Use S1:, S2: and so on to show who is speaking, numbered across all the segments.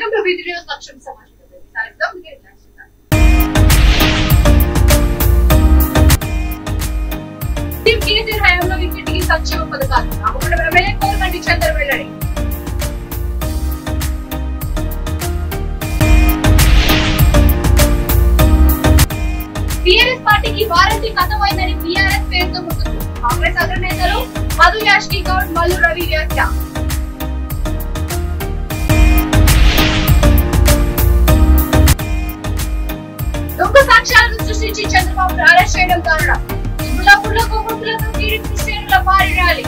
S1: Welcome to video లక్ష్యం సమాచారం. కేసీఆర్ హయాంలో ఇంటింటికి సంక్షేమ పథకాలు రామగుండం ఎమ్మెల్యే కోరకంటి చంద్ర వెల్లడి. టీఆర్ఎస్ పార్టీకి వారంటీ ఖతమైందని టీఆర్ఎస్ పేరుతో ముందుకు కాంగ్రెస్ అగ్రనేతలు మధు యాష్కి గౌడ్ మల్లు రవి వ్యాఖ్య. దొంగ సాక్ష్యాలను సృష్టించి చంద్రబాబు అరెస్ట్ చేయడం దారుణం. గులాబుల్లో కొవ్వొత్తులతో టీడీపీ శ్రేణుల భారీ ర్యాలీ.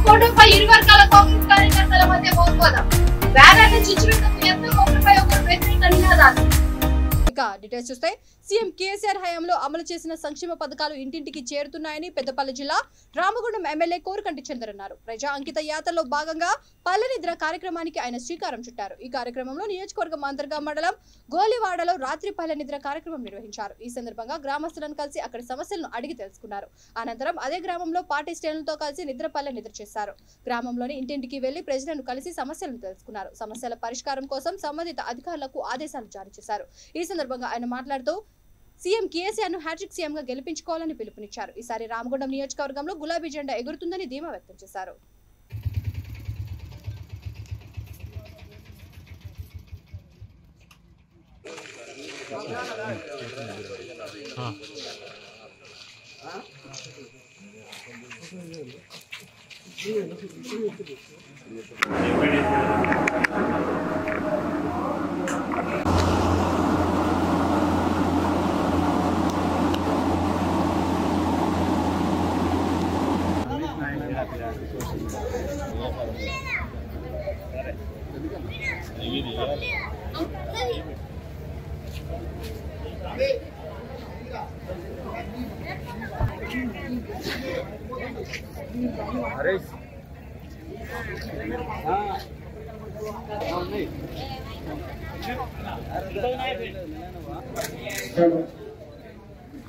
S1: ఫోటోపై ఇరు వర్గాల కాంగ్రెస్ కార్యకర్తల మధ్య వాగ్వాదం. బ్యానర్లు చిచ్చుపెట్టకు ఎంతో ఒకరిపై ఒకరు వ్యతిరేక నినాదాలు.
S2: డీటెయిల్స్ చూస్తే సీఎం కేసీఆర్ హయాంలో అమలు చేసిన సంక్షేమ పథకాలు ఇంటింటికి చేరుతున్నాయని పెద్దపల్లి జిల్లా రామగుండం ఎమ్మెల్యే కోరకంటి చంద్ర అన్నారు. ప్రజా అంకిత యాత్రలో భాగంగా పల్లెనిద్ర కార్యక్రమానికి ఆయన శ్రీకారం చుట్టారు. ఈ కార్యక్రమంలో నియోజకవర్గం అంతర్గా మండలం గోలివాడలో రాత్రి పల్లెనిద్ర కార్యక్రమం నిర్వహించారు. ఈ సందర్భంగా గ్రామస్తులను కలిసి అక్కడి సమస్యలను అడిగి తెలుసుకున్నారు. అనంతరం అదే గ్రామంలో పార్టీ శ్రేణులతో కలిసి నిద్ర చేశారు. గ్రామంలోని ఇంటింటికి వెళ్లి ప్రజలను కలిసి సమస్యలను తెలుసుకున్నారు. సమస్యల పరిష్కారం కోసం సంబంధిత అధికారులకు ఆదేశాలు జారీ చేశారు. ఈ సందర్భంగా ఆయన మాట్లాడుతూ సీఎం కేసీఆర్ ను హ్యాట్రిక్ సీఎం గా గెలిపించుకోవాలని పిలుపునిచ్చారు. ఈసారి రామగుండం నియోజకవర్గంలో గులాబీ జెండా ఎగురుతుందని ధీమా వ్యక్తం చేశారు.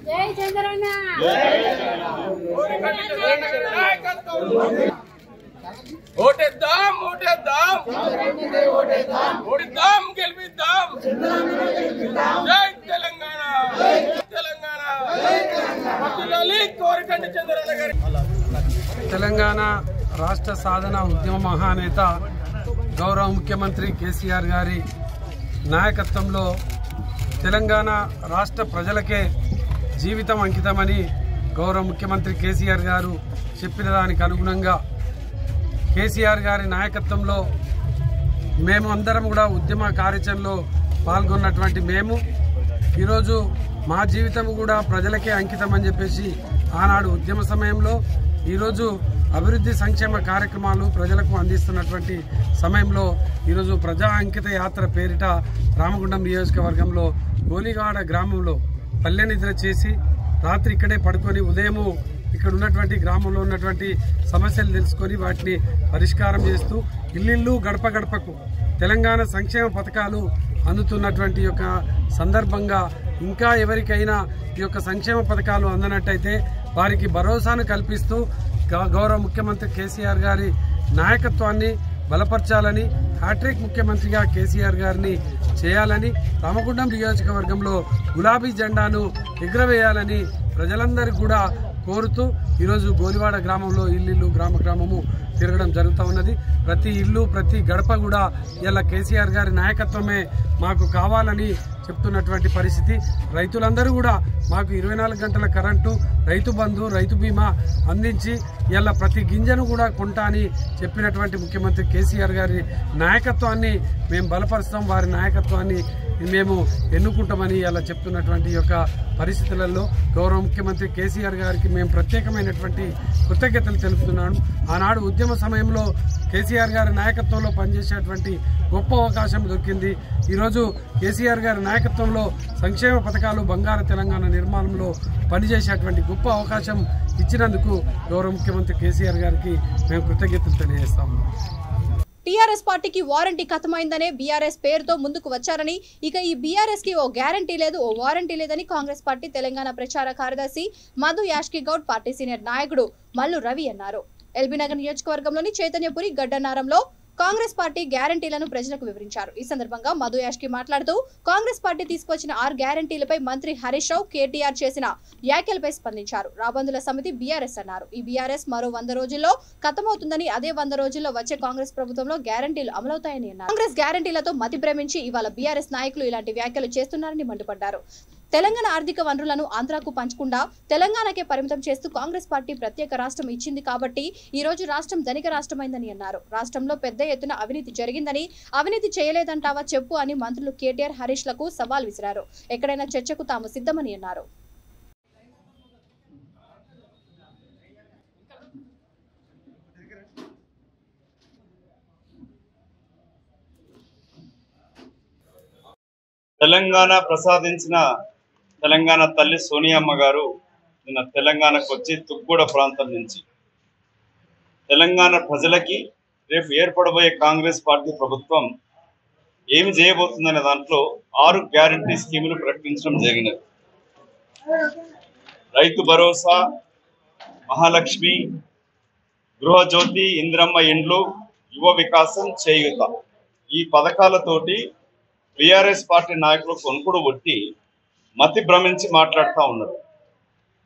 S1: జై చంద్రన్న
S3: ఓటేద్దాం ఓటేద్దాం ఓటేద్దాం గెలిపిద్దాం. జై తెలంగాణ తెలంగాణ కోరకంటి చంద్రన్న గారి.
S4: తెలంగాణ రాష్ట్ర సాధన ఉద్యమ మహానేత గౌరవ ముఖ్యమంత్రి కేసీఆర్ గారి నాయకత్వంలో తెలంగాణ రాష్ట్ర ప్రజలకే జీవితం అంకితమని గౌరవ ముఖ్యమంత్రి కేసీఆర్ గారు చెప్పిన దానికి అనుగుణంగా కేసీఆర్ గారి నాయకత్వంలో మేము అందరం కూడా ఉద్యమ కార్యాచరణలో పాల్గొన్నటువంటి మేము ఈరోజు మా జీవితం కూడా ప్రజలకే అంకితం అని చెప్పేసి ఆనాడు ఉద్యమ సమయంలో ఈరోజు అభివృద్ధి సంక్షేమ కార్యక్రమాలు ప్రజలకు అందిస్తున్నటువంటి సమయంలో ఈరోజు ప్రజా అంకిత యాత్ర పేరిట రామగుండం నియోజకవర్గంలో గోలివాడ గ్రామంలో పల్లెనిద్ర చేసి రాత్రి ఇక్కడే పడుకొని ఉదయము ఇక్కడ ఉన్నటువంటి గ్రామంలో ఉన్నటువంటి సమస్యలు తెలుసుకొని వాటిని పరిష్కారం చేస్తూ ఇల్లు గడప గడపకు తెలంగాణ సంక్షేమ పథకాలు అందుతున్నటువంటి యొక్క సందర్భంగా ఇంకా ఎవరికైనా ఈ యొక్క సంక్షేమ పథకాలు అందనట్టయితే వారికి భరోసాను కల్పిస్తూ గౌరవ ముఖ్యమంత్రి కేసీఆర్ గారి నాయకత్వాన్ని బలపరచాలని హ్యాట్రిక్ ముఖ్యమంత్రిగా కేసీఆర్ గారిని చేయాలని రామగుండం నియోజకవర్గంలో గులాబీ జెండాను ఎగురవేయాలని ప్రజలందరికీ కూడా కోరుతూ ఈరోజు గోలివాడ గ్రామంలో ఇల్లు గ్రామము తిరగడం జరుగుతూ ఉన్నది. ప్రతి ఇల్లు ప్రతి గడప కూడా ఇలా కేసీఆర్ గారి నాయకత్వమే మాకు కావాలని చెప్తున్నటువంటి పరిస్థితి. రైతులందరూ కూడా మాకు 24 గంటల కరెంటు, రైతు బంధు, రైతు బీమా అందించి ఇలా ప్రతి గింజను కూడా కొంటా అని చెప్పినటువంటి ముఖ్యమంత్రి కేసీఆర్ గారి నాయకత్వాన్ని మేము బలపరుస్తాం, వారి నాయకత్వాన్ని మేము ఎన్నుకుంటామని ఇలా చెప్తున్నటువంటి యొక్క పరిస్థితులలో గౌరవ ముఖ్యమంత్రి కేసీఆర్ గారికి మేము ప్రత్యేకమైనటువంటి కృతజ్ఞతలు తెలుపుతున్నాను. ఆనాడు ఉద్యమ సమయంలో కేసీఆర్ గారి నాయకత్వంలో పనిచేసేటువంటి గొప్ప అవకాశం దొరికింది. ఈరోజు కేసీఆర్ గారి నాయకత్వంలో సంక్షేమ పథకాలు బంగారు తెలంగాణ నిర్మాణంలో పనిచేసేటువంటి గొప్ప అవకాశం ఇచ్చినందుకు గౌరవ ముఖ్యమంత్రి కేసీఆర్ గారికి మేము కృతజ్ఞతలు తెలియజేస్తాము.
S2: టీఆర్ఎస్ పార్టీకి వారంటీ ఖతమైందనే బీఆర్ఎస్ పేరుతో ముందుకు వచ్చారని, ఇక ఈ బీఆర్ఎస్ కి ఓ గ్యారంటీ లేదు, ఓ వారంటీ లేదని కాంగ్రెస్ పార్టీ తెలంగాణ ప్రచార కార్యదర్శి మధు యాష్కి గౌడ్, పార్టీ సీనియర్ నాయకుడు మల్లు రవి అన్నారు. ఎల్బీనగర్ నియోజకవర్గంలోని చైతన్యపురి గడ్డనారంలో కాంగ్రెస్ పార్టీ గ్యారంటీలను ప్రజలకు వివరించారు. ఈ సందర్భంగా మధు యాష్కి మాట్లాడుతూ కాంగ్రెస్ పార్టీ తీసుకొచ్చిన 6 గ్యారంటీలపై మంత్రి హరీష్ రావు, కేటీఆర్ చేసిన వ్యాఖ్యలపై స్పందించారు. రాబందుల సమితి బీఆర్ఎస్ అన్నారు. ఈ బీఆర్ఎస్ మరో 100 రోజుల్లో ఖతమవుతుందని, అదే 100 రోజుల్లో వచ్చే కాంగ్రెస్ ప్రభుత్వంలో గ్యారంటీలు అమలవుతాయని అన్నారు. కాంగ్రెస్ గ్యారంటీలతో మతి భ్రమించి ఇవాళ బీఆర్ఎస్ నాయకులు ఇలాంటి వ్యాఖ్యలు చేస్తున్నారని మండిపడ్డారు. తెలంగాణ ఆర్థిక వనరులను ఆంధ్రాకు పంచకుండా తెలంగాణకే పరిమితం చేస్తూ కాంగ్రెస్ పార్టీ ప్రత్యేక రాష్ట్రం ఇచ్చింది కాబట్టి ఈ రోజు రాష్ట్రం ధనిక రాష్ట్రమైందని అన్నారు. రాష్ట్రంలో పెద్ద ఎత్తున అవినీతి జరిగిందని, అవినీతి చేయలేదంటావా చెప్పు అని మంత్రులు కేటీఆర్, హరీష్ లకు సవాల్ విసిరారు. ఎక్కడైనా చర్చకు తాము సిద్ధమని అన్నారు.
S5: తెలంగాణ ప్రసాదించిన తెలంగాణ తల్లి సోనియమ్మ గారు నిన్న తెలంగాణకు వచ్చి తుగ్గూడ ప్రాంతం నుంచి తెలంగాణ ప్రజలకి రేపు ఏర్పడబోయే కాంగ్రెస్ పార్టీ ప్రభుత్వం ఏమి చేయబోతుందనే దాంట్లో 6 గ్యారంటీ స్కీములు ప్రకటించడం జరిగినది. రైతు భరోసా, మహాలక్ష్మి, గృహజ్యోతి, ఇంద్రమ్మ ఇండ్లు, యువ వికాసం, చేయూత ఈ పథకాలతోటి బీఆర్ఎస్ పార్టీ నాయకులు కొనుక్కుడు కొట్టి మతి భ్రమించి మాట్లాడుతూ ఉన్నాడు.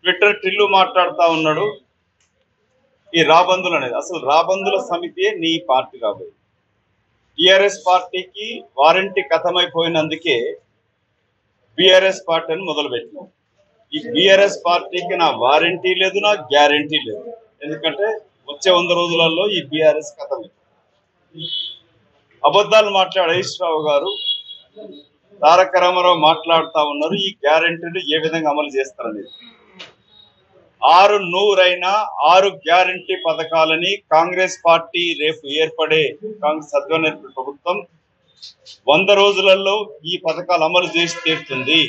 S5: ట్విట్టర్ టిల్లు మాట్లాడుతూ ఉన్నాడు. ఈ రాబందులు అనేది అసలు రాబందుల సమితియే నీ పార్టీ కాబోయే. టీఆర్ఎస్ పార్టీకి వారంటీ ఖతమైపోయినందుకే బీఆర్ఎస్ పార్టీని మొదలుపెట్టినాం. ఈ బీఆర్ఎస్ పార్టీకి నా వారంటీ లేదు, నా గ్యారంటీ లేదు. ఎందుకంటే వచ్చే 100 రోజులలో ఈ బీఆర్ఎస్ ఖతమైపోయింది. అబద్ధాలు మాట్లాడే హరీష్ రావు గారు, తారక రామారావు మాట్లాడుతూ ఉన్నారు. ఈ గ్యారంటీలు ఏ విధంగా అమలు చేస్తారనేది 6 గ్యారంటీ పథకాలని కాంగ్రెస్ పార్టీ రేపు ఏర్పడే కాంగ్రెస్ అధ్వర్యంలో ప్రభుత్వం 100 రోజులలో ఈ పథకాలు అమలు చేసి తీరుతుంది.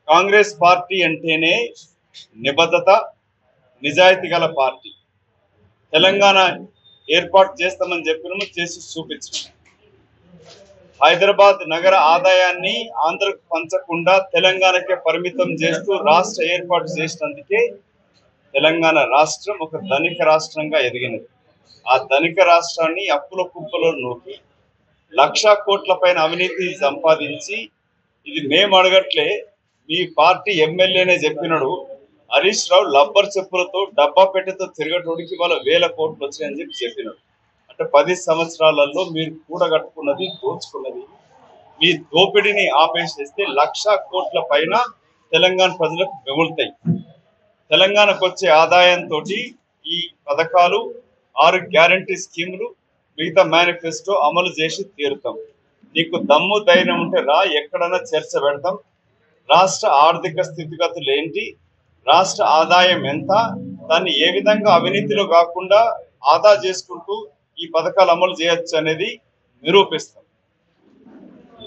S5: కాంగ్రెస్ పార్టీ అంటేనే నిబద్ధత, నిజాయితీ గల పార్టీ. తెలంగాణ ఏర్పాటు చేస్తామని చెప్పినాము, చేసి చూపించాము. హైదరాబాద్ నగర ఆదాయాన్ని ఆంధ్రకు పంచకుండా తెలంగాణకే పరిమితం చేస్తూ రాష్ట్ర ఏర్పాటు చేసినందుకే తెలంగాణ రాష్ట్రం ఒక ధనిక రాష్ట్రంగా ఎదిగినది. ఆ ధనిక రాష్ట్రాన్ని అప్పుల కుప్పలో నూకి 1,00,000 కోట్ల పైన అవినీతి సంపాదించి, ఇది మేము అడగట్లే, మీ పార్టీ ఎమ్మెల్యేనే చెప్పినాడు, హరీష్ రావు లబ్బర్ చెప్పులతో డబ్బా పెట్టెతో తిరగటోడికి వాళ్ళ 1,000 కోట్లు వచ్చాయని చెప్పినాడు. అంటే 10 సంవత్సరాలలో మీరు కూడగట్టుకున్నది, దోచుకున్నది, మీ దోపిడీని ఆపేసేస్తే 1,00,000 కోట్ల పైన తెలంగాణ ప్రజలకు మిగులుతాయి. తెలంగాణకు వచ్చే ఆదాయంతో ఈ పథకాలు 6 గ్యారంటీ స్కీములు, మిగతా మేనిఫెస్టో అమలు చేసి తీరుతాం. నీకు దమ్ము ధైర్యం ఉంటే రా, ఎక్కడైనా చర్చ పెడతాం. రాష్ట్ర ఆర్థిక స్థితిగతులు ఏంటి, రాష్ట్ర ఆదాయం ఎంత, దాన్ని ఏ విధంగా అవినీతిలో కాకుండా ఆదా చేసుకుంటూ ఈ పథకాలు అమలు చేయొచ్చు అనేది నిరూపిస్తాం.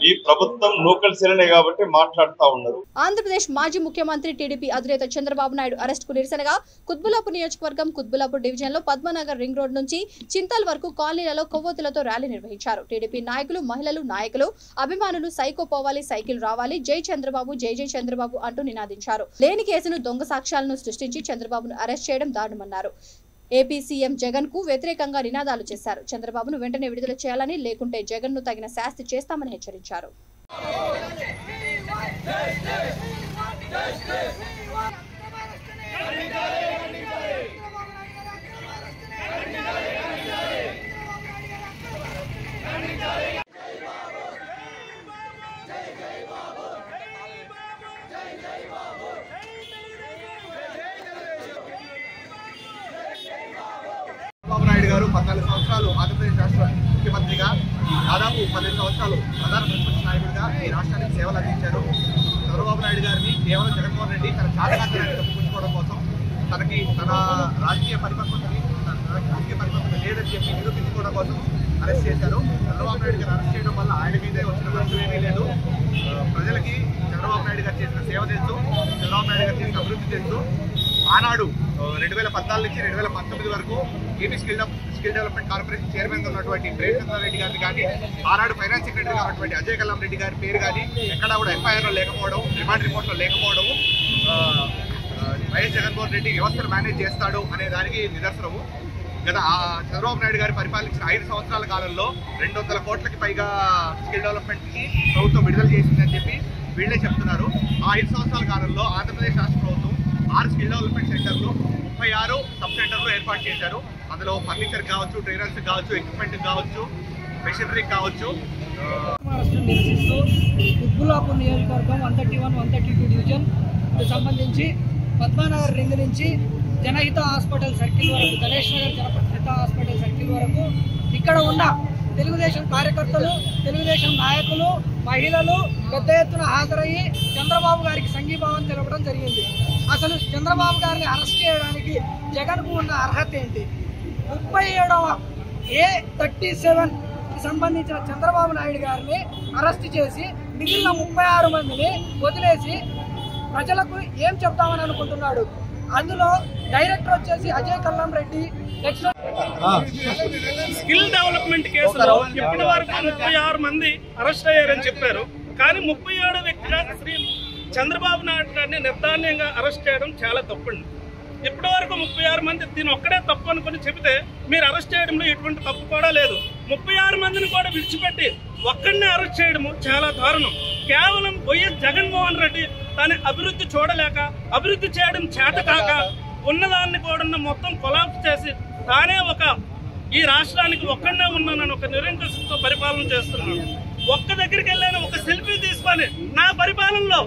S5: ఈ ప్రభుత్వం నూకలు చెల్లనే కాబట్టి మాట్లాడుతూ ఉన్నారు.
S2: ఆంధ్రప్రదేశ్ మాజీ ముఖ్యమంత్రి టీడీపీ అధినేత చంద్రబాబు నాయుడు అరెస్టుకు నిరసనగా కుత్బుల్లాపూర్ నియోజకవర్గం కుత్బుల్లాపూర్ డివిజన్ లో పద్మనగర్ రింగ్ రోడ్ నుంచి చింతల్ వరకు కాలనీలలో కొవ్వొత్తులతో ర్యాలీ నిర్వహించారు. టీడీపీ నాయకులు, మహిళలు, నాయకులు, అభిమానులు సైకో పోవాలి, సైకిల్ రావాలి, జై చంద్రబాబు, జై జై చంద్రబాబు అంటూ నినాదించారు. లేని కేసును, దొంగ సాక్ష్యాలను సృష్టించి చంద్రబాబును అరెస్ట్ చేయడం దారుణమన్నారు. ఏపీ సీఎం జగన్ కు వ్యతిరేకంగా నినాదాలు చేశారు. చంద్రబాబును వెంటనే విడుదల చేయాలని, లేకుంటే జగన్ ను తగిన శాస్తి చేస్తామని హెచ్చరించారు.
S6: చంద్రబాబు నాయుడు గారు 14 సంవత్సరాలు ఆంధ్రప్రదేశ్ రాష్ట్ర ముఖ్యమంత్రిగా, దాదాపు 15 సంవత్సరాలు ప్రధాన ప్రతిపక్ష నాయకుడిగా ఈ రాష్ట్రానికి సేవలు అందించారు. చంద్రబాబు నాయుడు గారిని కేవలం జగన్మోహన్ రెడ్డి తన చాలకాంతరాన్ని తప్పించుకోవడం కోసం, తన రాజకీయ పరిపక్వతని లేదని చెప్పి నిరూపించుకోవడం కోసం అరెస్ట్ చేశారు. చంద్రబాబు నాయుడు గారు అరెస్ట్ చేయడం వల్ల ఆయన మీదే వచ్చిన నష్టం ఏమీ లేదు. ప్రజలకి చంద్రబాబు నాయుడు గారు చేసిన సేవ తెలుసు, చంద్రబాబు నాయుడు గారు చేసిన అభివృద్ధి తెలుసు. ఆనాడు 2014 నుంచి 2019 వరకు AP skill development corporation chairman ఉన్నటువంటి ప్రేమచంద్రారెడ్డి గారిని కానీ, ఆనాడు ఫైనాన్స్ సెక్రటరీగా ఉన్నటువంటి అజయ్ కల్లం రెడ్డి గారి పేరు కానీ ఎక్కడా కూడా ఎఫ్ఐఆర్లో లేకపోవడం, రిమాండ్ రిపోర్ట్లో లేకపోవడం, వైఎస్ జగన్మోహన్ రెడ్డి వ్యవస్థను మేనేజ్ చేస్తాడు అనే దానికి నిదర్శనము. గత చంద్రబాబు నాయుడు గారు పరిపాలించిన 5 సంవత్సరాల కాలంలో 200 కోట్లకి పైగా స్కిల్ డెవలప్మెంట్కి ప్రభుత్వం విడుదల చేసిందని చెప్పి వీళ్ళే చెప్తున్నారు. ఆ 5 సంవత్సరాల కాలంలో ఆంధ్రప్రదేశ్ రాష్ట్ర ప్రభుత్వం 6 స్కిల్ డెవలప్మెంట్ సెంటర్లు, 36 సబ్ సెంటర్లు ఏర్పాటు చేశారు. అందులో ఫర్నిచర్ కావచ్చు, ట్రైనర్స్ కావచ్చు, ఎక్విప్మెంట్ కావచ్చు, మెషినరీ కావచ్చు.
S7: రాష్ట్రం నివసిస్తూ కుత్బుల్లాపూర్ నియోజకవర్గం 131, 132 డివిజన్ సంబంధించి పద్మానగర్ రింగ్ నుంచి జనహిత హాస్పిటల్ సర్కిల్ వరకు, గణేష్ నగర్ జనహిత హాస్పిటల్ సర్కిల్ వరకు ఇక్కడ ఉన్న తెలుగుదేశం కార్యకర్తలు, తెలుగుదేశం నాయకులు, మహిళలు పెద్ద ఎత్తున హాజరయ్యి చంద్రబాబు గారికి సంఘీభావం తెలపడం జరిగింది. అసలు చంద్రబాబు గారిని అరెస్ట్ చేయడానికి జగన్కు ఉన్న అర్హత ఏంటి? 37వ A37 సంబంధించిన చంద్రబాబు నాయుడు గారిని అరెస్ట్ చేసి మిగిలిన 36 మందిని వదిలేసి ప్రజలకు ఏం చెప్తామని అనుకుంటున్నాడు? అందులో డైరెక్టర్ వచ్చేసి అజయ్ కల్లం రెడ్డి. నెక్స్ట్
S8: స్కిల్ డెవలప్మెంట్ కేసులో ఇప్పటి వరకు 36 మంది అరెస్ట్ అయ్యారని చెప్పారు. కానీ 37 వ్యక్తిగా శ్రీ చంద్రబాబు నాయుడు గారిని నిర్ధారణంగా అరెస్ట్ చేయడం చాలా తప్పండి. ఇప్పటి వరకు 36 మంది దీని ఒక్కడే తప్పు అనుకుని చెబితే మీరు అరెస్ట్ చేయడంలో ఎటువంటి తప్పు కూడా లేదు. 36 మందిని కూడా విడిచిపెట్టి ఒక్కడినే అరెస్ట్ చేయడము చాలా దారుణం. కేవలం వైఎస్ జగన్మోహన్ రెడ్డి తన అభివృద్ధి చూడలేక, అభివృద్ధి చేయడం చేతకాక ఉన్నదాన్ని కూడా మొత్తం కొలాప్స్ చేసి తానే ఈ రాష్ట్రానికి ఒక్కడనే ఉన్నానని ఒక నిరంకుశంతో పరిపాలన చేస్తున్నాడు. ఒక్క దగ్గరికి వెళ్ళాను, ఒక సెల్ఫీ తీసుకొని నా పరిపాలనలో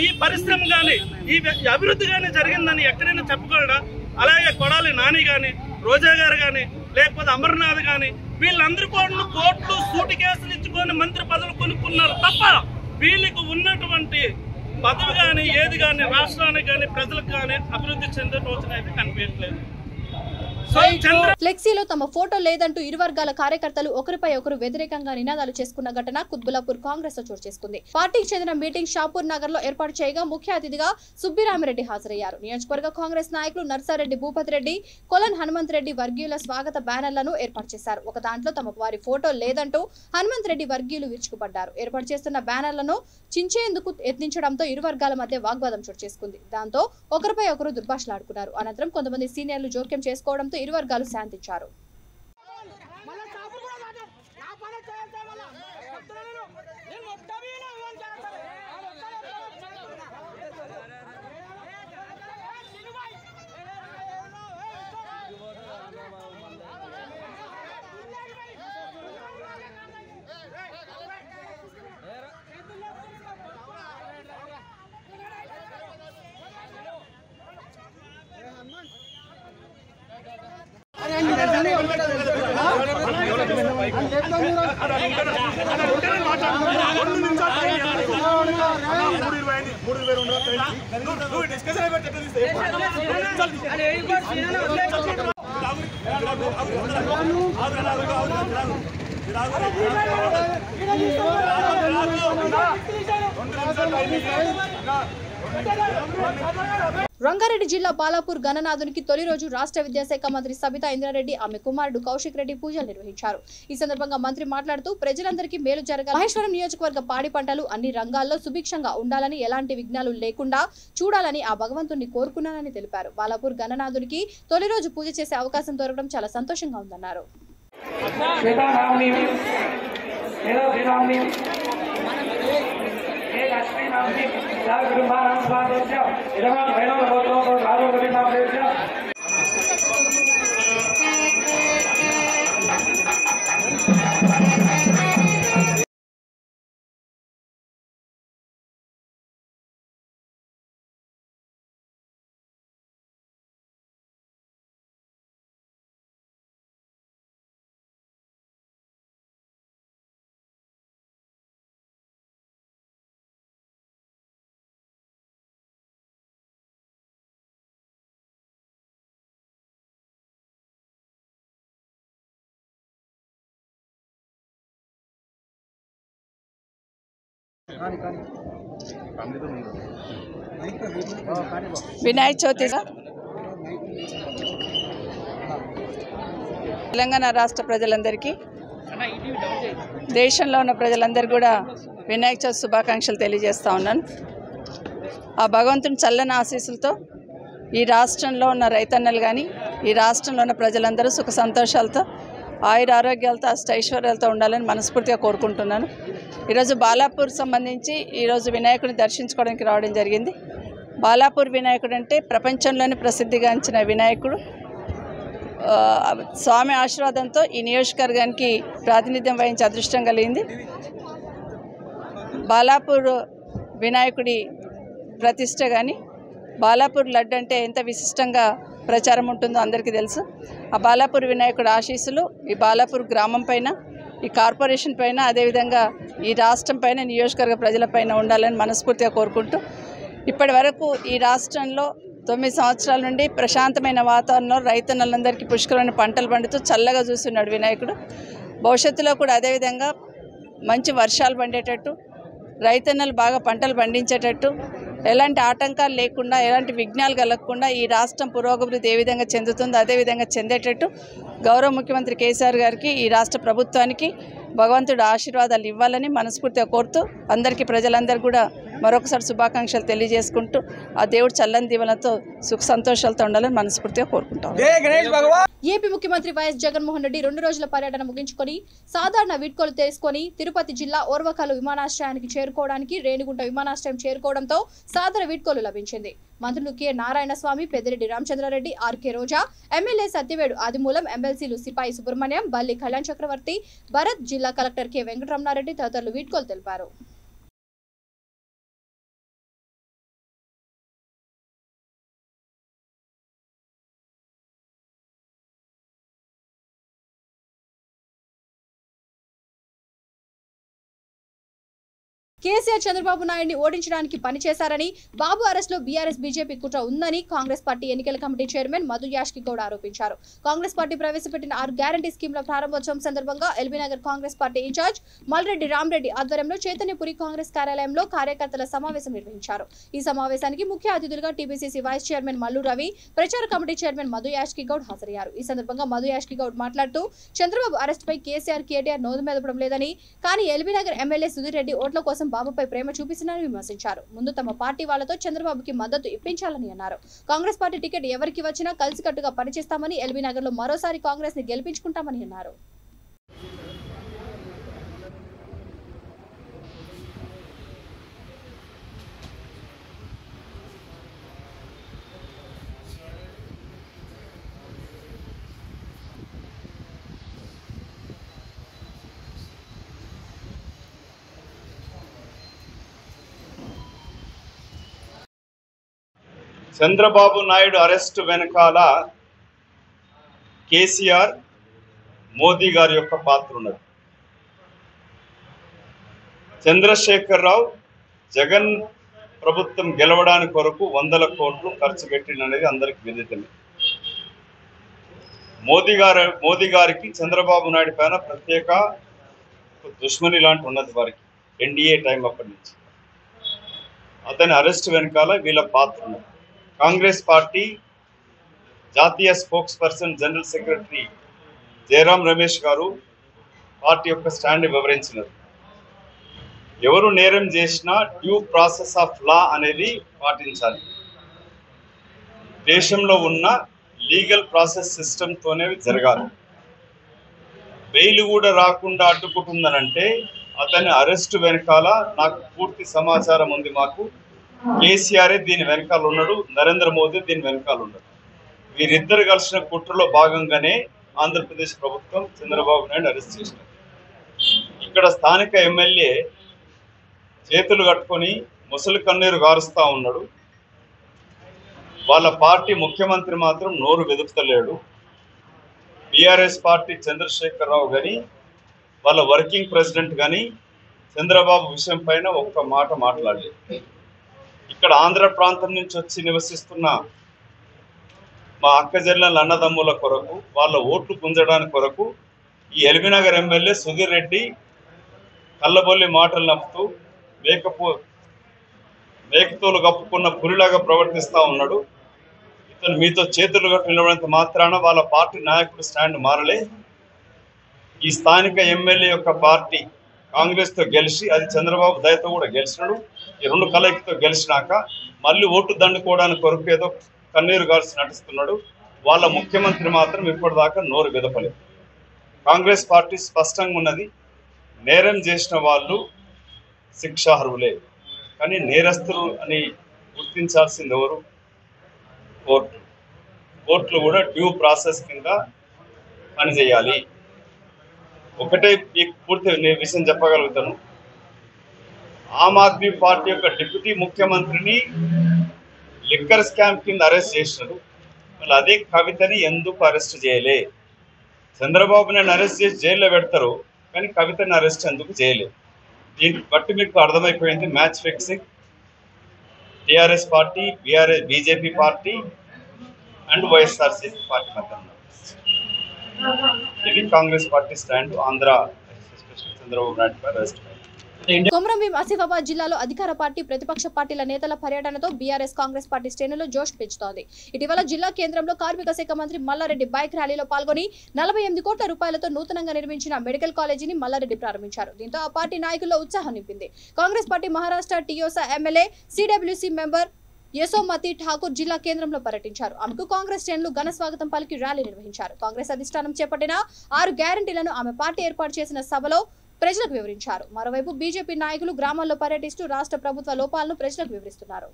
S8: ఈ పరిశ్రమ కానీ, ఈ అభివృద్ధి కానీ జరిగిందని ఎక్కడైనా చెప్పగలడా? అలాగే కొడాలి నాని కానీ, రోజా గారు కానీ, లేకపోతే అమర్నాథ్ కానీ వీళ్ళందరూ కూడా కోర్టు సూటి కేసులు ఇచ్చుకొని మంత్రి పదవులు కొనుక్కున్నారు తప్ప వీళ్ళకి ఉన్నటువంటి పదవి కానీ ఏది కానీ రాష్ట్రానికి కానీ ప్రజలకు కానీ అభివృద్ధి చెందే రోజున అయితే కనిపించట్లేదు.
S2: ఫ్లెక్సీలో తమ ఫోటో లేదంటూ ఇరు వర్గాల కార్యకర్తలు ఒకరిపై ఒకరు వ్యతిరేకంగా నినాదాలు చేసుకున్న ఘటన కుత్బుల్లాపూర్ కాంగ్రెస్ లో చోటు చేసుకుంది. పార్టీకి చెందిన మీటింగ్ షాపూర్ నగర్ లో ఏర్పాటు చేయగా ముఖ్య అతిథిగా సుబ్బిరామిరెడ్డి హాజరయ్యారు. నియోజకవర్గ కాంగ్రెస్ నాయకులు నర్సారెడ్డి భూపతి రెడ్డి, కొలన్ హనుమంత్ రెడ్డి వర్గీయుల స్వాగత బ్యానర్లను ఏర్పాటు చేశారు. ఒక దాంట్లో తమ వారి ఫోటో లేదంటూ హనుమంత్ రెడ్డి వర్గీయులు విరుచుకుపడ్డారు. ఏర్పాటు చేస్తున్న బ్యానర్లను చించేందుకు యత్నించడంతో ఇరు వర్గాల మధ్య వాగ్వాదం చోటు చేసుకుంది. దాంతో ఒకరిపై ఒకరు దుర్భాషలాడుకున్నారు. అనంతరం కొంతమంది సీనియర్లు జోక్యం చేసుకోవడంతో ఇరు వర్గాలు శాంతించారు. రంగారెడ్డి జిల్లా బాలాపూర్ గణనాథునికి తొలి రోజు రాష్ట్ర విద్యాశాఖ మంత్రి సబితా ఇంద్రారెడ్డి, ఆమె కుమారుడు కౌశిక్ రెడ్డి పూజలు నిర్వహించారు. ఈ సందర్భంగా మంత్రి మాట్లాడుతూ ప్రజలందరికీ మేలు జరగాలి, మహేశ్వరం నియోజకవర్గ పాడి పంటలు అన్ని రంగాల్లో సుభిక్షంగా ఉండాలని, ఎలాంటి విఘ్నాలు లేకుండా చూడాలని ఆ భగవంతుణ్ణి కోరుకున్నానని తెలిపారు. బాలాపూర్ గణనాథునికి తొలి రోజు పూజ చేసే అవకాశం దొరకడం చాలా సంతోషంగా ఉందన్నారు.
S9: వినాయక చవితి తెలంగాణ రాష్ట్ర ప్రజలందరికీ, దేశంలో ఉన్న ప్రజలందరికీ కూడా వినాయక చవితి శుభాకాంక్షలు తెలియజేస్తా ఉన్నాను. ఆ భగవంతుని చల్లని ఆశీస్సులతో ఈ రాష్ట్రంలో ఉన్న రైతన్నలు కానీ, ఈ రాష్ట్రంలో ఉన్న ప్రజలందరూ సుఖ సంతోషాలతో, ఆయుర ఆరోగ్యాలతో, అష్టైశ్వర్యాలతో ఉండాలని మనస్ఫూర్తిగా కోరుకుంటున్నాను. ఈరోజు బాలాపూర్ సంబంధించి ఈరోజు వినాయకుడిని దర్శించుకోవడానికి రావడం జరిగింది. బాలాపూర్ వినాయకుడు అంటే ప్రపంచంలోనే ప్రసిద్ధిగాంచిన వినాయకుడు. స్వామి ఆశీర్వాదంతో ఈ నియోజకవర్గానికి ప్రాతినిధ్యం వహించే అదృష్టం కలిగింది. బాలాపూర్ వినాయకుడి ప్రతిష్ట కానీ, బాలాపూర్ లడ్డు అంటే ఎంత విశిష్టంగా ప్రచారం ఉంటుందో అందరికీ తెలుసు. ఆ బాలాపూర్ వినాయకుడి ఆశీస్సులు ఈ బాలాపూర్ గ్రామం పైన, ఈ కార్పొరేషన్ పైన, అదేవిధంగా ఈ రాష్ట్రం పైన, నియోజకవర్గ ప్రజలపైన ఉండాలని మనస్ఫూర్తిగా కోరుకుంటూ, ఇప్పటి వరకు ఈ రాష్ట్రంలో 9 సంవత్సరాల నుండి ప్రశాంతమైన వాతావరణంలో రైతన్నలందరికీ పుష్కరమైన పంటలు పండుతూ చల్లగా చూస్తున్నాడు వినాయకుడు. భవిష్యత్తులో కూడా అదేవిధంగా మంచి వర్షాలు పండేటట్టు, రైతన్నలు బాగా పంటలు పండించేటట్టు, ఎలాంటి ఆటంకాలు లేకుండా, ఎలాంటి విఘ్నాలు కలగకుండా ఈ రాష్ట్రం పురోగతి ఏ విధంగా చెందుతుందో అదేవిధంగా చెందేటట్టు గౌరవ ముఖ్యమంత్రి కేసీఆర్ గారికి, ఈ రాష్ట్ర ప్రభుత్వానికి భగవంతుడు ఆశీర్వాదాలు ఇవ్వాలని మనస్ఫూర్తిగా కోరుతూ, అందరికీ ప్రజలందరూ కూడా మరొకసారి శుభాకాంక్షలు తెలియజేసుకుంటూ, ఆ దేవుడు చల్లని దీవెనతో సుఖ సంతోషాలతో ఉండాలని మనస్ఫూర్తిగా కోరుకుంటాం.
S2: ఏపీ ముఖ్యమంత్రి వైఎస్ జగన్మోహన్ రెడ్డి 2 రోజుల పర్యటన ముగించుకొని సాధారణ వీడ్కోలు తీసుకొని తిరుపతి జిల్లా ఓర్వకల్లు విమానాశ్రయానికి చేరుకోవడానికి రేణిగుంట విమానాశ్రయం చేరుకోవడంతో సాధారణ వీడ్కోలు లభించింది. మంత్రులు కె నారాయణస్వామి, పెద్దిరెడ్డి రామచంద్రారెడ్డి, ఆర్కే రోజా, ఎమ్మెల్యే సత్యవేడు ఆదిమూలం, ఎమ్మెల్సీలు సిపాయి సుబ్రహ్మణ్యం, బల్లి కళ్యాణ్ చక్రవర్తి, భరత్, జిల్లా కలెక్టర్ కె వెంకటరమణారెడ్డి తదితరులు వీడ్కోలు తెలిపారు. కేసీఆర్ చంద్రబాబు నాయుడిని ఓడించడానికి పనిచేశారని, బాబు అరెస్టులో బీఆర్ఎస్ బీజేపీ కుట్ర ఉందని కాంగ్రెస్ పార్టీ ఎన్నికల కమిటీ చైర్మన్ మధు యాష్కి గౌడ్ ఆరోపించారు. కాంగ్రెస్ పార్టీ ప్రవేశపెట్టిన 6 గ్యారంటీ స్కీమ్ల ప్రారంభోత్సవం సందర్భంగా ఎల్బీనగర్ కాంగ్రెస్ పార్టీ ఇన్ఛార్జ్ మల్రెడ్డి రామరెడ్డి ఆధ్వర్యంలో చైతన్యపురి కాంగ్రెస్ కార్యాలయంలో కార్యకర్తల సమావేశం నిర్వహించారు. ఈ సమావేశానికి ముఖ్య అతిథులుగా TPCC vice chairman Mallu Ravi, ప్రచార కమిటీ చైర్మన్ మధు యాష్కి గౌడ్ హాజరయ్యారు. ఈ సందర్భంగా మధు యాష్కి గౌడ్ మాట్లాడుతూ, చంద్రబాబు అరెస్టుపై కేసీఆర్, కేటీఆర్ నోరు మెదపడం లేదని, కానీ ఎల్బీనగర్ ఎమ్మెల్యే సుధీర్ రెడ్డి ఓట్ల కోసం బాబుపై ప్రేమ చూపిస్తున్నారని విమర్శించారు. ముందు తమ పార్టీ వాళ్లతో చంద్రబాబుకి మద్దతు ఇప్పించాలని అన్నారు. కాంగ్రెస్ పార్టీ టికెట్ ఎవరికి వచ్చినా కలిసికట్టుగా పనిచేస్తామని, ఎల్బీనగర్ లో మరోసారి కాంగ్రెస్ ని గెలిపించుకుంటామని అన్నారు.
S5: చంద్రబాబు నాయుడు అరెస్టు వెనకాల కేసీఆర్, మోదీ గారి యొక్క పాత్ర ఉన్నది. చంద్రశేఖరరావు జగన్ ప్రభుత్వం గెలవడానికి కొరకు 100 కోట్లు ఖర్చు పెట్టిననేది అందరికి విదితమే. మోదీ గారికి చంద్రబాబు నాయుడు పైన ప్రత్యేక దుష్మని లాంటి ఉన్నది వారికి, ఎన్డీఏ టైం అప్పటి నుంచి. అతని అరెస్ట్ వెనకాల వీళ్ళ పాత్ర ఉన్నది. కాంగ్రెస్ పార్టీ జాతీయ spokes person, general secretary Jayaram Ramesh గారు పార్టీ యొక్క స్టాండ్ వివరించినారు. ఎవరు నేరం చేసినా డ్యూ ప్రాసెస్ ఆఫ్ లా అనేది పాటించాలి. దేశంలో ఉన్న లీగల్ ప్రాసెస్ సిస్టమ్తోనే జరగాలి. బెయిల్ కూడా రాకుండా అడ్డుకుంటుందనంటే అతని అరెస్టు వెనకాల నాకు పూర్తి సమాచారం ఉంది. మాకు కేసీఆర్ దీని వెనకాల ఉన్నాడు, నరేంద్ర మోదీ దీని వెనకాల ఉన్నాడు. వీరిద్దరు కలిసిన కుట్రలో భాగంగానే ఆంధ్రప్రదేశ్ ప్రభుత్వం చంద్రబాబు నాయుడు అరెస్ట్ చేసినారు. ఇక్కడ స్థానిక ఎమ్మెల్యే చేతులు కట్టుకొని ముసలి కన్నీరు గారుస్తూ ఉన్నాడు. వాళ్ళ పార్టీ ముఖ్యమంత్రి మాత్రం నోరు వెదుపుతలేడు. బీఆర్ఎస్ పార్టీ చంద్రశేఖరరావు కానీ, వాళ్ళ వర్కింగ్ ప్రెసిడెంట్ కానీ చంద్రబాబు విషయం పైన ఒక్క మాట మాట్లాడలేదు. ఇక్కడ ఆంధ్ర ప్రాంతం నుంచి వచ్చి నివసిస్తున్న మా అక్కజెల్లెల అన్నదమ్ముల కొరకు, వాళ్ళ ఓట్లు గుంజడానికి కొరకు ఈ ఎల్బీనగర్ ఎమ్మెల్యే సుధీర్ రెడ్డి కళ్ళబొల్లి మాటలు నప్పుతూ మేకతోలు కప్పుకున్న పులిలాగా ప్రవర్తిస్తూ ఉన్నాడు. ఇతను మీతో చేతులు నిలబడినంత మాత్రాన వాళ్ళ పార్టీ నాయకుడు స్టాండ్ మారలే. ఈ స్థానిక ఎమ్మెల్యే యొక్క పార్టీ కాంగ్రెస్తో గెలిచి అది చంద్రబాబు దయతో కూడా గెలిచినాడు. ఈ రెండు కలయికతో గెలిచినాక మళ్ళీ ఓటు దండుకోవడానికి కొరకు ఏదో కన్నీరు గార్చి నటిస్తున్నాడు. వాళ్ళ ముఖ్యమంత్రి మాత్రం ఇప్పటిదాకా నోరు బెదపలేదు. కాంగ్రెస్ పార్టీ స్పష్టంగా ఉన్నది, నేరం చేసిన వాళ్ళు శిక్షార్హులే. కానీ నేరస్తులు అని గుర్తించాల్సింది ఎవరు? కోర్టులు కూడా డ్యూ ప్రాసెస్ కింద పనిచేయాలి. ఒకటే మీకు పూర్తి విషయం చెప్పగలుగుతాను. ఆమ్ ఆద్మీ పార్టీ యొక్క డిప్యూటీ ముఖ్యమంత్రిని లిక్కర్ స్కామ్ కింద అరెస్ట్ చేసినారు. మళ్ళీ అదే కవితని ఎందుకు అరెస్ట్ చేయలే? చంద్రబాబు నాయుడు అరెస్ట్ చేసి జైల్లో పెడతారు, కానీ కవితని అరెస్ట్ ఎందుకు చేయలేదు? దీన్ని బట్టి మీకు అర్థమైపోయింది match fixing. TRS party, BJP party and YSRCP party మధ్య ఇది కాంగ్రెస్ పార్టీ స్టాండ్. ఆంధ్ర చంద్రబాబు నాయుడు పై అరెస్ట్.
S2: కొమరంభీం ఆసిఫాబాద్ జిల్లాలో అధికార పార్టీ ప్రతిపక్ష పార్టీల నేతల పర్యటనతో బీఆర్ఎస్ కాంగ్రెస్ పార్టీ శ్రేణులు జోష్ పెంచుతోంది. ఇటీవల జిల్లా కేంద్రంలో కార్మిక శాఖ మంత్రి మల్లారెడ్డి బైక్ ర్యాలీలో పాల్గొని 48 కోట్ల రూపాయలతో నూతనంగా నిర్మించిన మెడికల్ కాలేజీని మల్లారెడ్డి ప్రారంభించారు. దీంతో ఆ పార్టీ నాయకుల్లో ఉత్సాహం నింపింది. Congress party Maharashtra Teosa MLA CWC member Yashomati Thakur జిల్లా కేంద్రంలో పర్యటించారు. ఆమెకు కాంగ్రెస్ శ్రేణులు ఘన స్వాగతం పలికి ర్యాలీ నిర్వహించారు. కాంగ్రెస్ అధిష్టానం చేపట్టిన 6 గ్యారంటీలను ఆమె పార్టీ ఏర్పాటు చేసిన సభలో ప్రజలకు వివరించారు. మరోవైపు బీజేపీ నాయకులు గ్రామాల్లో పర్యటిస్తూ రాష్ట్ర ప్రభుత్వ లోపాలను ప్రజలకు వివరిస్తున్నారు.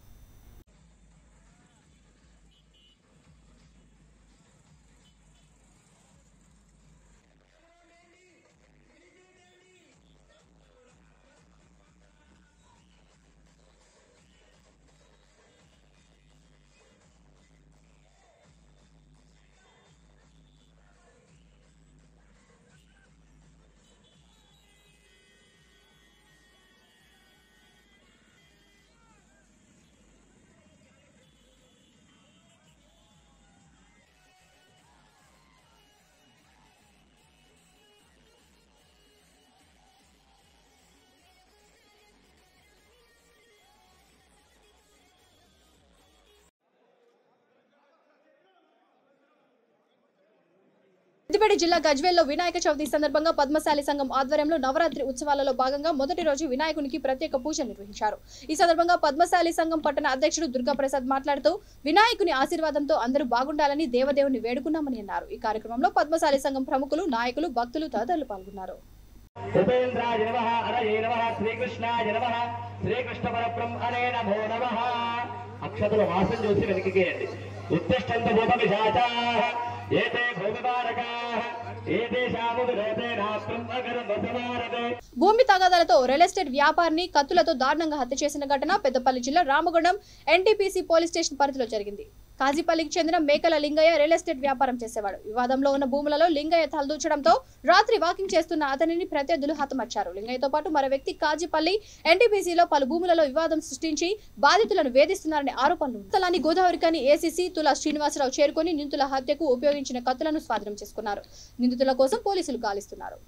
S2: సిద్దిపేట జిల్లా గజ్వేల్లో వినాయక చవితి సందర్భంగా పద్మశాలి సంఘం ఆధ్వర్యంలో నవరాత్రి ఉత్సవాలలో భాగంగా మొదటి రోజు వినాయకునికి ప్రత్యేక పూజలు నిర్వహించారు. ఈ సందర్భంగా పద్మశాలి సంఘం పట్టణ అధ్యక్షుడు దుర్గాప్రసాద్ మాట్లాడుతూ వినాయకుని ఆశీర్వాదంతో అందరూ బాగుండాలని దేవదేవుని వేడుకున్నామని అన్నారు. ఈ కార్యక్రమంలో పద్మశాలి సంఘం ప్రముఖులు, నాయకులు, భక్తులు తదితరులు పాల్గొన్నారు.
S10: అక్షతలు వాసం చూసి వెనక్కిగేయండి. ఉత్తిష్టంత భూత విశాచాః ఏతే భూమిపాలకాః ఏతేషాము విరోధేన బ్రహ్మగర్భసమారదే.
S2: భూమి తగాదాలతో రియల్ ఎస్టేట్ వ్యాపారిని కత్తులతో దారుణంగా హత్య చేసిన ఘటన పెద్దపల్లి జిల్లా రామగుండం ఎన్టీపీసీ పోలీస్ స్టేషన్ పరిధిలో జరిగింది. కాజీపల్లికి చెందిన మేకల లింగయ్య రియల్ ఎస్టేట్ వ్యాపారం చేసేవాడు. వివాదంలో ఉన్న భూములలో లింగయ్య తలదూచడంతో రాత్రి వాకింగ్ చేస్తున్న అతనిని ప్రత్యర్థులు హతమర్చారు. లింగయ్యతో పాటు మరో వ్యక్తి కాజీపల్లి ఎన్టీపీసీలో పలు భూములలో వివాదం సృష్టించి బాధితులను వేధిస్తున్నారనే ఆరోపణలు. స్థలాన్ని గోదావరికని ఏసీసీ తులా శ్రీనివాసరావు చేరుకొని నిందితుల హత్యకు ఉపయోగించిన కత్తులను స్వాధీనం చేసుకున్నారు. నిందితుల కోసం పోలీసులు గాలిస్తున్నారు.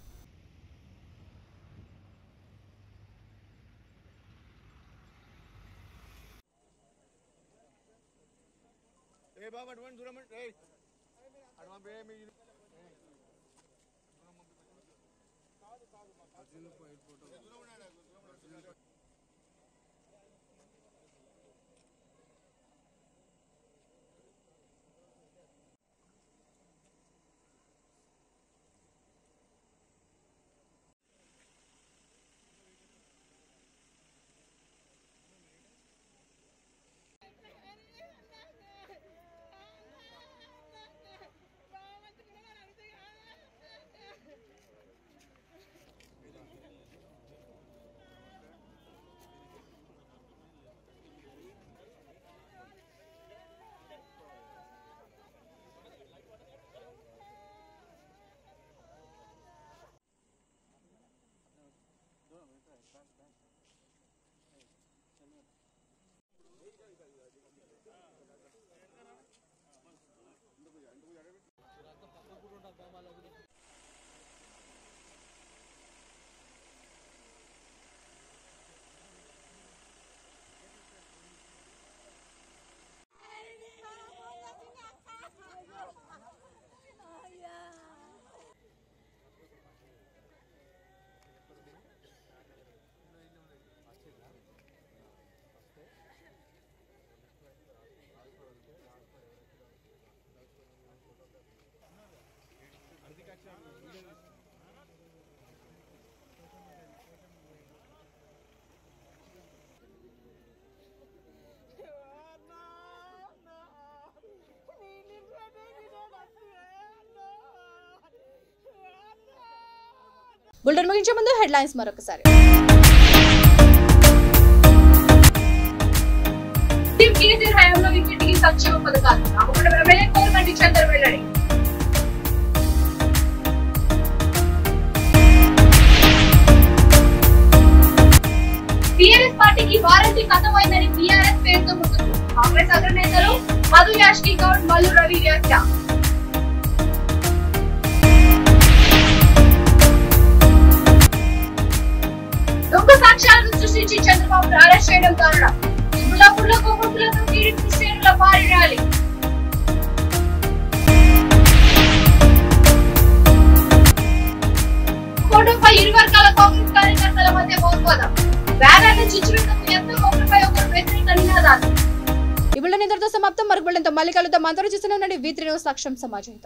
S2: బులెటిన్ ముగించే ముందు హెడ్లైన్స్ మరొకసారి.
S1: కేసీఆర్ హయాంలో ఇంటింటికి సంక్షేమ పథకాలు రామగుండం ఎమ్మెల్యే కోరకంటి చంద్ర వెల్లడి. టీఆర్ఎస్ పార్టీకి వారంటీ ఖతమైందని టీఆర్ఎస్ పేరుతో ముందుకు కాంగ్రెస్ అగ్రనేతలు మధు యాష్కి గౌడ్ మల్లు రవి వ్యాఖ్య. దొంగ సాక్ష్యాలను సృష్టించి చంద్రబాబు అరెస్ట్ చేయడం దారుణం. బుల్లాపూర్లో కొవ్వొత్తులతో టీడీపీ శ్రేణుల భారీ ర్యాలీ. ఫోటోపై ఇరు వర్గాల కాంగ్రెస్ కార్యకర్తల మధ్య వాగ్వాదం. బ్యానర్లు చిచ్చులకు యత్నం, ఒకరిపై ఒకరు వ్యతిరేక నినాదాలు.
S2: ఈ బులెటిన్ ఇంతటితో సమాప్తం. మరొక బులెటిన్తో మళ్ళీ కలుద్దాం. అందరూ చూస్తూనే ఉండండి V3 న్యూస్. సాక్ష్యం సమాజం.